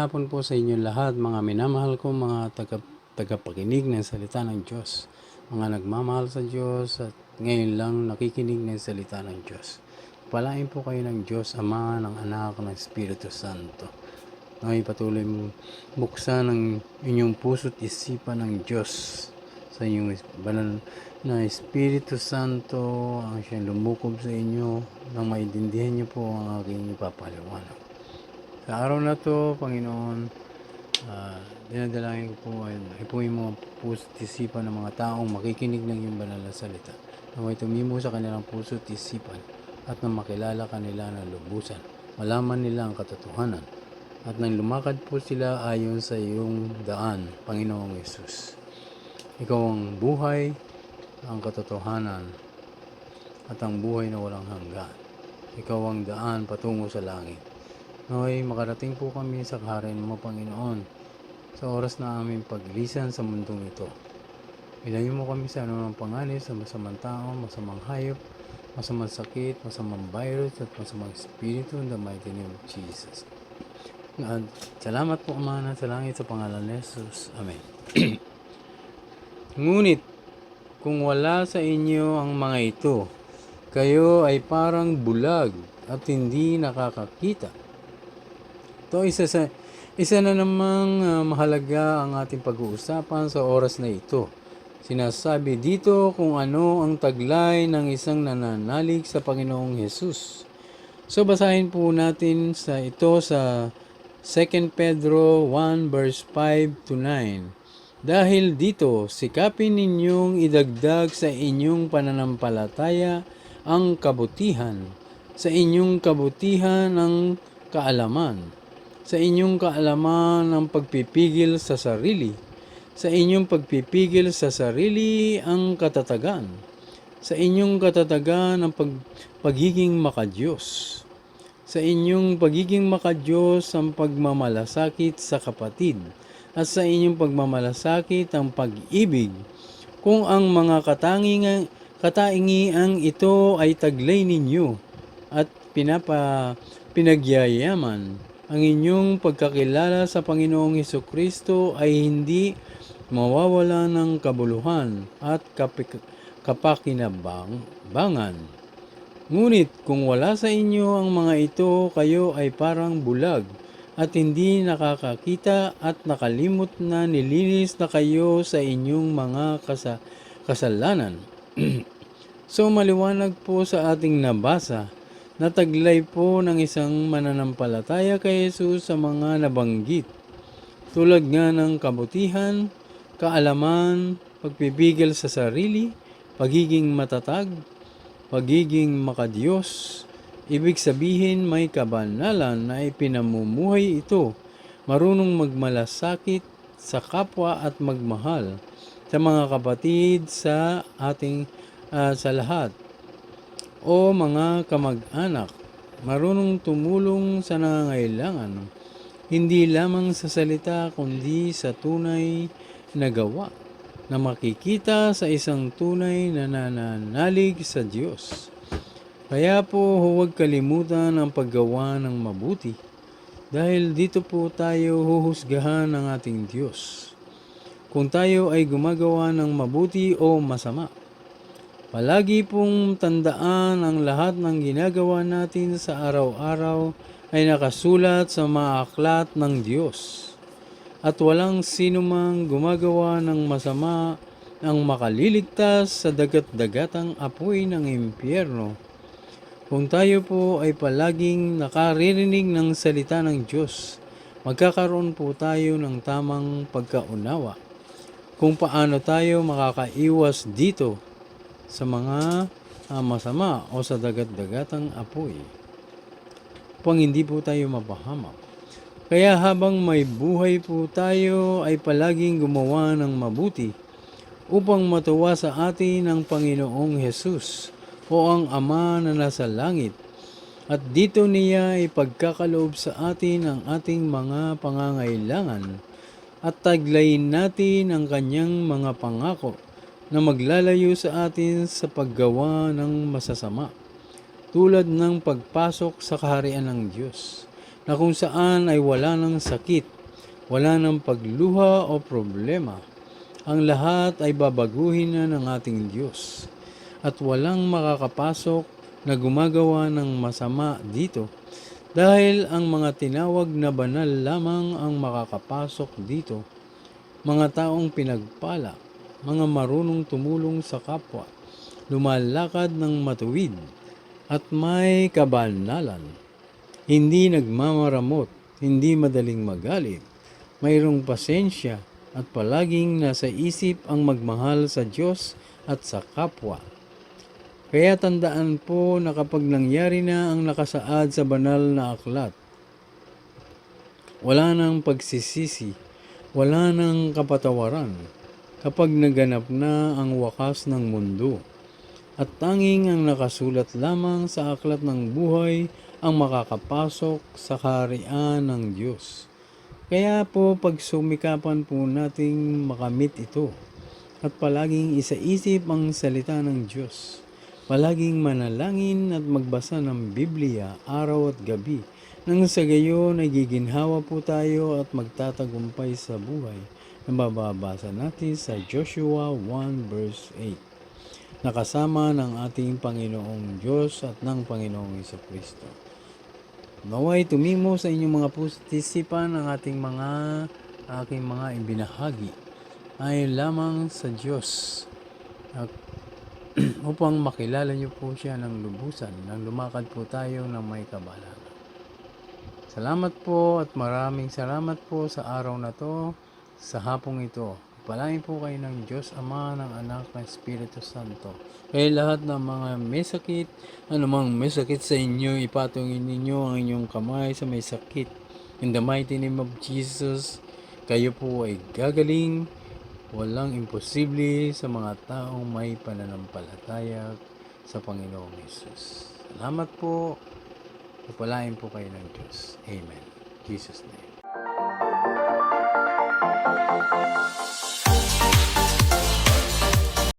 hapon po sa inyo lahat, mga minamahal ko, mga tagapakinig ng salita ng Diyos. Mga nagmamahal sa Diyos at ngayon lang nakikinig ng salita ng Diyos. Palain po kayo ng Diyos, Ama, ng Anak, ng Espiritu Santo. Naway patuloy buksan ng inyong puso't isipan ng Diyos sa inyong banal na Espiritu Santo ang siyang lumukob sa inyo nang maintindihan niyo po ang aking ipapaliwanag. Sa araw na to, Panginoon, dinadalangin ko po ay ipuin mo ang puso't isipan ng mga taong makikinig ng iyong banal na salita. Naway tumimo sa kanilang puso't isipan at nang makilala kanila ng lubusan, malaman nila ang katotohanan at nang lumakad po sila ayon sa iyong daan, Panginoong Yesus. Ikaw ang buhay, ang katotohanan at ang buhay na walang hanggan. Ikaw ang daan patungo sa langit. Naway makarating po kami sa kaharian mo, Panginoon, sa oras na aming paglisan sa mundong ito. Ilayo mo kami sa anumang panganib, sa masamang tao, masamang hayop, masamang sakit, masamang virus at masamang espiritu in the mighty name of Jesus. At salamat po, Ama, sa langit sa pangalan ni Jesus. Amen. Ngunit kung wala sa inyo ang mga ito, kayo ay parang bulag at hindi nakakakita. Ito isa na namang mahalaga ang ating pag-uusapan sa oras na ito. Sinasabi dito kung ano ang taglay ng isang nananalig sa Panginoong Hesus. So basahin po natin sa 2 Pedro 1 verse 5 to 9. Dahil dito, sikapin ninyong idagdag sa inyong pananampalataya ang kabutihan, sa inyong kabutihan ang kaalaman, sa inyong kaalaman ang pagpipigil sa sarili, sa inyong pagpipigil sa sarili ang katatagan, sa inyong katatagan ang pagiging makadiyos, sa inyong pagiging makadiyos ang pagmamalasakit sa kapatid, at sa inyong pagmamalasakit ang pag-ibig. Kung ang mga kataingiang ito ay taglay ninyo at pinagyayaman, ang inyong pagkakilala sa Panginoong Hesukristo ay hindi mawawala ng kabuluhan at kapakinabangan. Ngunit kung wala sa inyo ang mga ito, kayo ay parang bulag at hindi nakakakita at nakalimot na nilinis na kayo sa inyong mga kasalanan. So maliwanag po sa ating nabasa na taglay po ng isang mananampalataya kay Jesus sa mga nabanggit. Tulad nga ng kabutihan, kaalaman, pagpipigil sa sarili, pagiging matatag, pagiging makadiyos. Ibig sabihin may kabanalan na ipinamumuhay ito, marunong magmalasakit sa kapwa at magmahal sa mga kapatid sa ating sa lahat. O mga kamag-anak, marunong tumulong sa nangangailangan, hindi lamang sa salita kundi sa tunay na gawa na makikita sa isang tunay na nananalig sa Diyos. Kaya po huwag kalimutan ang paggawa ng mabuti dahil dito po tayo huhusgahan ng ating Diyos. Kung tayo ay gumagawa ng mabuti o masama, palagi pong tandaan ang lahat ng ginagawa natin sa araw-araw ay nakasulat sa mga aklat ng Diyos. At walang sinumang gumagawa ng masama ang makaliligtas sa dagat-dagatang apoy ng impyerno. Kung tayo po ay palaging nakaririnig ng salita ng Diyos, magkakaroon po tayo ng tamang pagkaunawa kung paano tayo makakaiwas dito sa mga masama o sa dagat-dagatang apoy upang hindi po tayo mapahamak. Kaya habang may buhay po tayo ay palaging gumawa ng mabuti upang matuwa sa atin ang Panginoong Hesus o ang Ama na nasa langit. At dito niya ipagkakaloob sa atin ang ating mga pangangailangan at taglayin natin ang kanyang mga pangako na maglalayo sa atin sa paggawa ng masasama, tulad ng pagpasok sa kaharian ng Diyos. na kung saan ay wala ng sakit, wala ng pagluha o problema. Ang lahat ay babaguhin na ng ating Diyos at walang makakapasok na gumagawa ng masama dito dahil ang mga tinawag na banal lamang ang makakapasok dito. Mga taong pinagpala, mga marunong tumulong sa kapwa, lumalakad ng matuwid at may kabanalan. Hindi nagmamaramot, hindi madaling magalit, mayroong pasensya at palaging nasa isip ang magmahal sa Diyos at sa kapwa. Kaya tandaan po na kapag nangyari na ang nakasaad sa banal na aklat, wala nang pagsisisi, wala nang kapatawaran kapag naganap na ang wakas ng mundo. At tanging ang nakasulat lamang sa aklat ng buhay ang makakapasok sa kaharian ng Diyos. Kaya po pagsumikapan po nating makamit ito at palaging isaisip ang salita ng Diyos. Palaging manalangin at magbasa ng Biblia araw at gabi nang sa gayon ay giginhawa po tayo at magtatagumpay sa buhay na mababasa natin sa Joshua 1 verse 8 nakasama ng ating Panginoong Diyos at ng Panginoong Jesucristo. Naway tumimo sa inyong mga pusisipan ang aking mga ibinahagi ay lamang sa Diyos at upang makilala niyo po siya ng lubusan nang lumakad po tayo ng may kabalagan. Salamat po at maraming salamat po sa araw na to, sa hapong ito. Palain po kayo ng Diyos Ama, ng Anak, ng Espiritu Santo. Kaya lahat ng mga may sakit, anumang may sakit sa inyo, ipatungin ninyo ang inyong kamay sa may sakit. In the mighty name of Jesus, kayo po ay gagaling. Walang imposible sa mga taong may pananampalataya sa Panginoong Hesus. Salamat po. Palain po kayo ng Diyos. Amen. Jesus' name.